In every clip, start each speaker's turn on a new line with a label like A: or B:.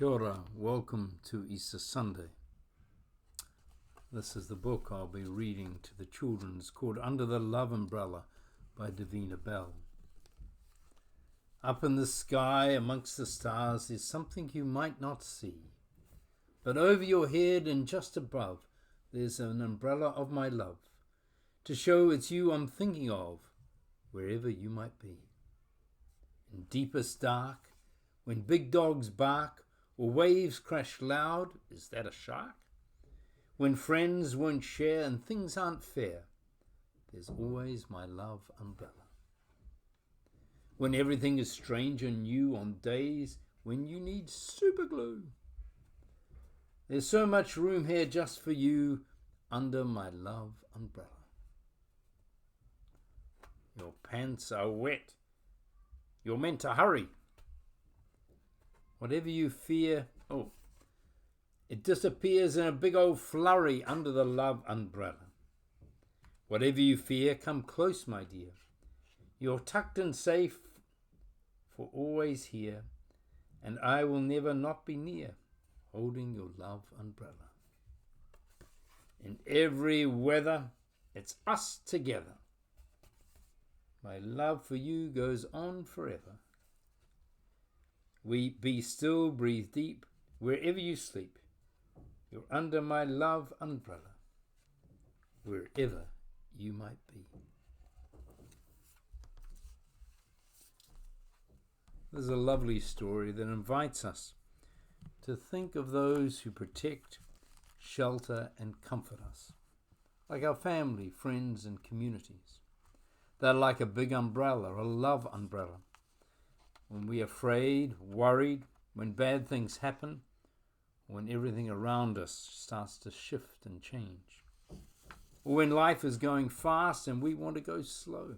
A: Kia ora, welcome to Easter Sunday. This is the book I'll be reading to the children. It's called Under the Love Umbrella by Davina Bell. Up in the sky amongst the stars is something you might not see. But over your head and just above there's an umbrella of my love, to show it's you I'm thinking of, wherever you might be. In deepest dark, when big dogs bark or waves crash loud, is that a shark? When friends won't share and things aren't fair, there's always my love umbrella. When everything is strange and new on days when you need super glue, there's so much room here just for you under my love umbrella. Your pants are wet. You're meant to hurry. Whatever you fear, it disappears in a big old flurry under the love umbrella. Whatever you fear, come close, my dear. You're tucked and safe, for always here, and I will never not be near, holding your love umbrella. In every weather, it's us together. My love for you goes on forever. We be still, breathe deep, wherever you sleep. You're under my love umbrella, wherever you might be. There's a lovely story that invites us to think of those who protect, shelter, and comfort us, like our family, friends, and communities. They're like a big umbrella, a love umbrella. When we're afraid, worried, when bad things happen, when everything around us starts to shift and change, or when life is going fast and we want to go slow.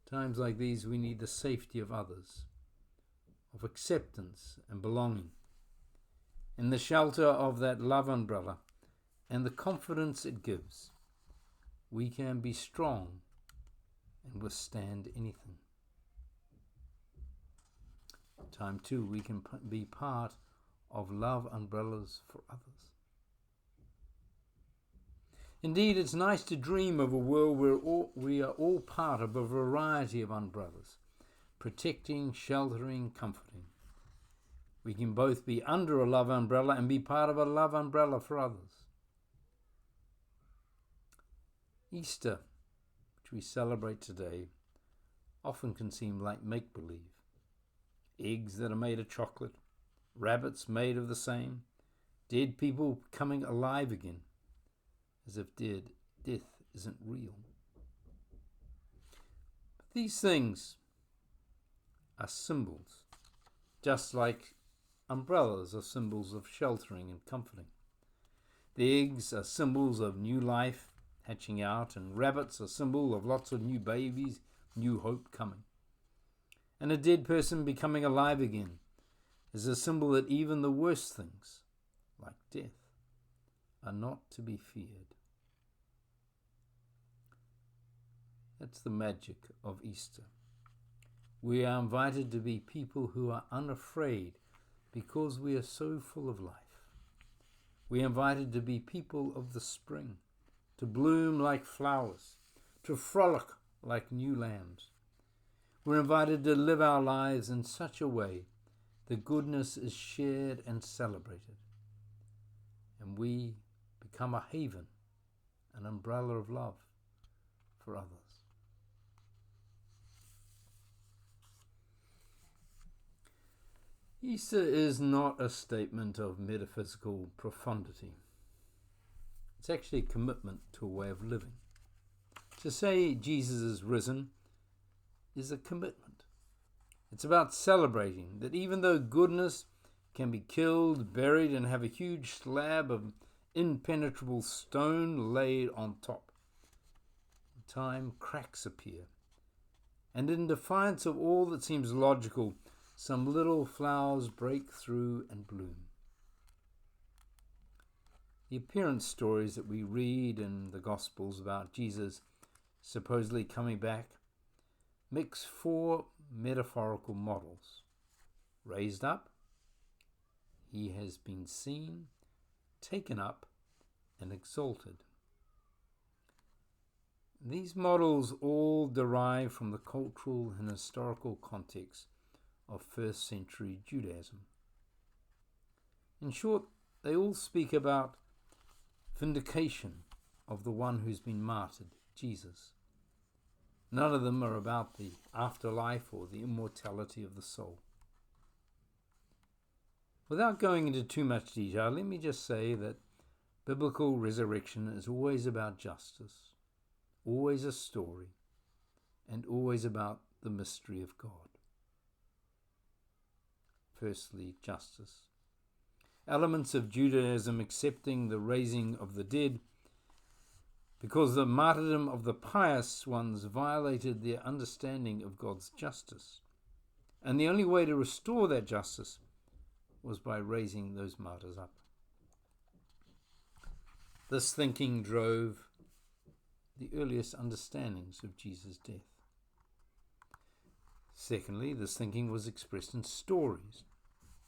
A: Times like these, we need the safety of others, of acceptance and belonging. In the shelter of that love umbrella and the confidence it gives, we can be strong and withstand anything. Time too, we can be part of love umbrellas for others. Indeed, it's nice to dream of a world where we are all part of a variety of umbrellas, protecting, sheltering, comforting. We can both be under a love umbrella and be part of a love umbrella for others. Easter, which we celebrate today, often can seem like make-believe. Eggs that are made of chocolate, rabbits made of the same, dead people coming alive again, as if death isn't real. But these things are symbols, just like umbrellas are symbols of sheltering and comforting. The eggs are symbols of new life hatching out, and rabbits are symbol of lots of new babies, new hope coming. And a dead person becoming alive again is a symbol that even the worst things, like death, are not to be feared. That's the magic of Easter. We are invited to be people who are unafraid because we are so full of life. We are invited to be people of the spring, to bloom like flowers, to frolic like new lambs. We're invited to live our lives in such a way that goodness is shared and celebrated, and we become a haven, an umbrella of love for others. Easter is not a statement of metaphysical profundity. It's actually a commitment to a way of living. To say Jesus is risen is a commitment. It's about celebrating that even though goodness can be killed, buried, and have a huge slab of impenetrable stone laid on top, in time cracks appear, and in defiance of all that seems logical, some little flowers break through and bloom. The appearance stories that we read in the Gospels about Jesus supposedly coming back mix four metaphorical models: raised up, he has been seen, taken up, and exalted. These models all derive from the cultural and historical context of first century Judaism. In short, they all speak about vindication of the one who's been martyred, Jesus. None of them are about the afterlife or the immortality of the soul. Without going into too much detail, let me just say that biblical resurrection is always about justice, always a story, and always about the mystery of God. Firstly, justice. Elements of Judaism accepting the raising of the dead because the martyrdom of the pious ones violated their understanding of God's justice. And the only way to restore that justice was by raising those martyrs up. This thinking drove the earliest understandings of Jesus' death. Secondly, this thinking was expressed in stories.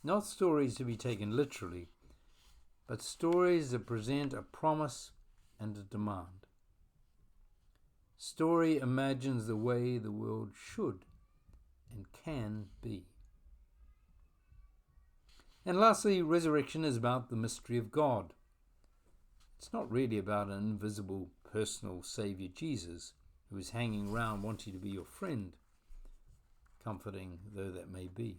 A: Not stories to be taken literally, but stories that present a promise and a demand. Story imagines the way the world should and can be. And lastly, resurrection is about the mystery of God. It's not really about an invisible personal Saviour Jesus who is hanging around wanting to be your friend, comforting though that may be.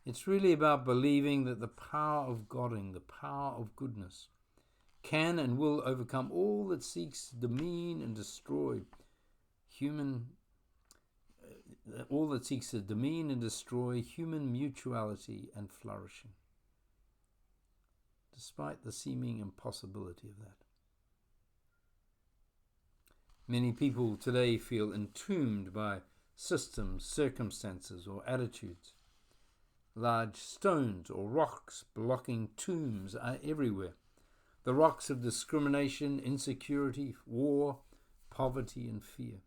A: It's really about believing that the power of Godding, the power of goodness, can and will overcome all that seeks to demean and destroy human mutuality and flourishing, despite the seeming impossibility of that. Many people today feel entombed by systems, circumstances, or attitudes. Large stones or rocks blocking tombs are everywhere. The rocks of discrimination, insecurity, war, poverty, and fear.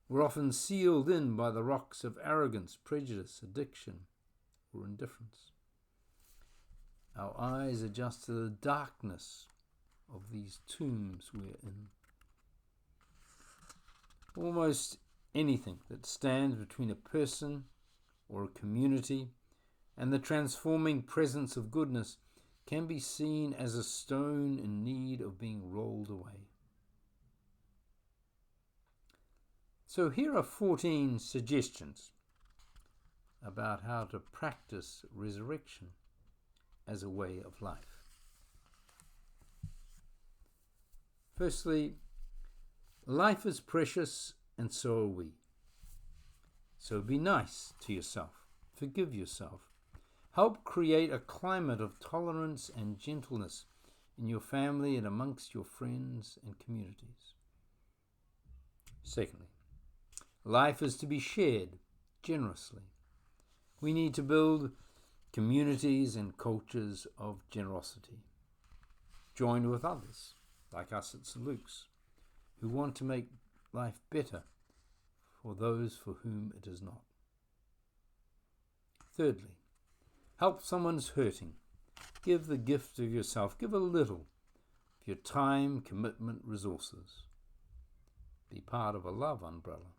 A: We're often sealed in by the rocks of arrogance, prejudice, addiction, or indifference. Our eyes adjust to the darkness of these tombs we're in. Almost anything that stands between a person or a community and the transforming presence of goodness can be seen as a stone in need of being rolled away. So here are 14 suggestions about how to practice resurrection as a way of life. Firstly, life is precious and so are we. So be nice to yourself. Forgive yourself. Help create a climate of tolerance and gentleness in your family and amongst your friends and communities. Secondly, life is to be shared generously. We need to build communities and cultures of generosity. Join with others, like us at St. Luke's, who want to make life better for those for whom it is not. Thirdly, help someone who's hurting. Give the gift of yourself. Give a little of your time, commitment, resources. Be part of a love umbrella.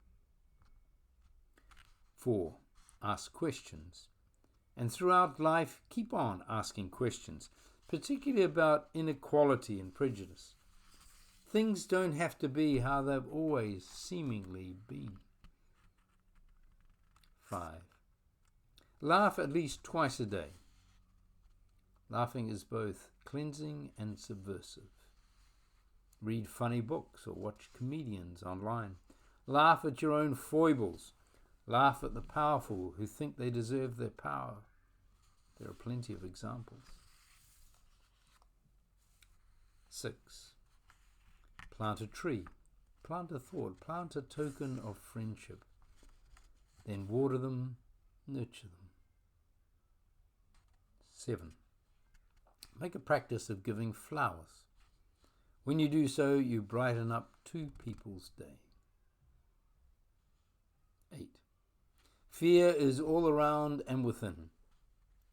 A: 4. Ask questions. And throughout life, keep on asking questions, particularly about inequality and prejudice. Things don't have to be how they've always seemingly been. 5. Laugh at least twice a day. Laughing is both cleansing and subversive. Read funny books or watch comedians online. Laugh at your own foibles. Laugh at the powerful who think they deserve their power. There are plenty of examples. 6. Plant a tree. Plant a thought. Plant a token of friendship. Then water them, nurture them. 7. Make a practice of giving flowers. When you do so, you brighten up two people's day. 8. Fear is all around and within.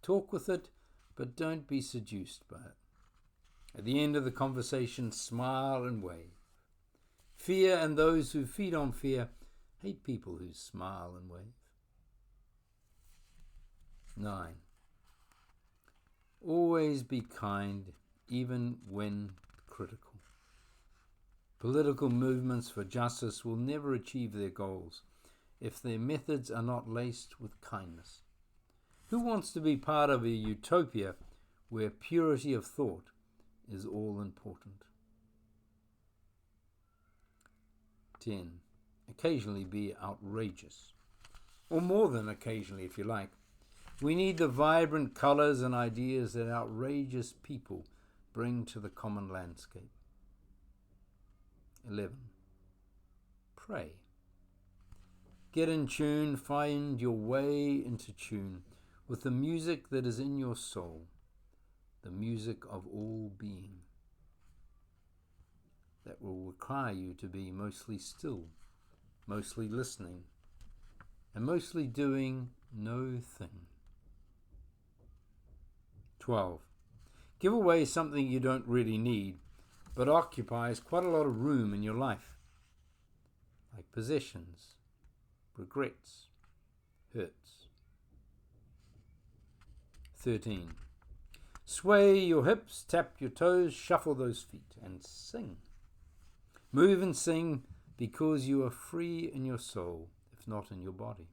A: Talk with it, but don't be seduced by it. At the end of the conversation, smile and wave. Fear and those who feed on fear hate people who smile and wave. 9. Always be kind, even when critical. Political movements for justice will never achieve their goals if their methods are not laced with kindness. Who wants to be part of a utopia where purity of thought is all important? 10. Occasionally be outrageous, or more than occasionally if you like. We need the vibrant colours and ideas that outrageous people bring to the common landscape. 11. Pray. Get in tune, find your way into tune with the music that is in your soul, the music of all being. That will require you to be mostly still, mostly listening, and mostly doing no thing. 12. Give away something you don't really need, but occupies quite a lot of room in your life, like possessions, regrets, hurts. 13. Sway your hips, tap your toes, shuffle those feet, and sing. Move and sing because you are free in your soul, if not in your body.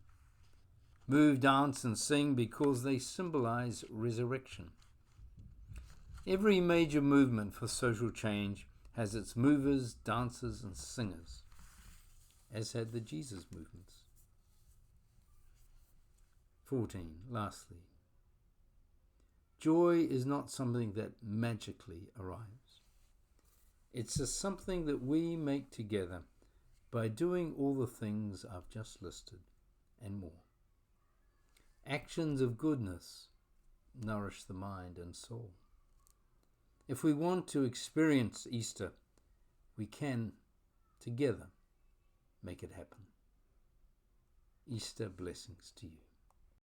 A: Move, dance, and sing because they symbolize resurrection. Every major movement for social change has its movers, dancers, and singers, as had the Jesus movements. 14. Lastly, joy is not something that magically arrives. It's something that we make together by doing all the things I've just listed and more. Actions of goodness nourish the mind and soul. If we want to experience Easter, we can, together, make it happen. Easter blessings to you.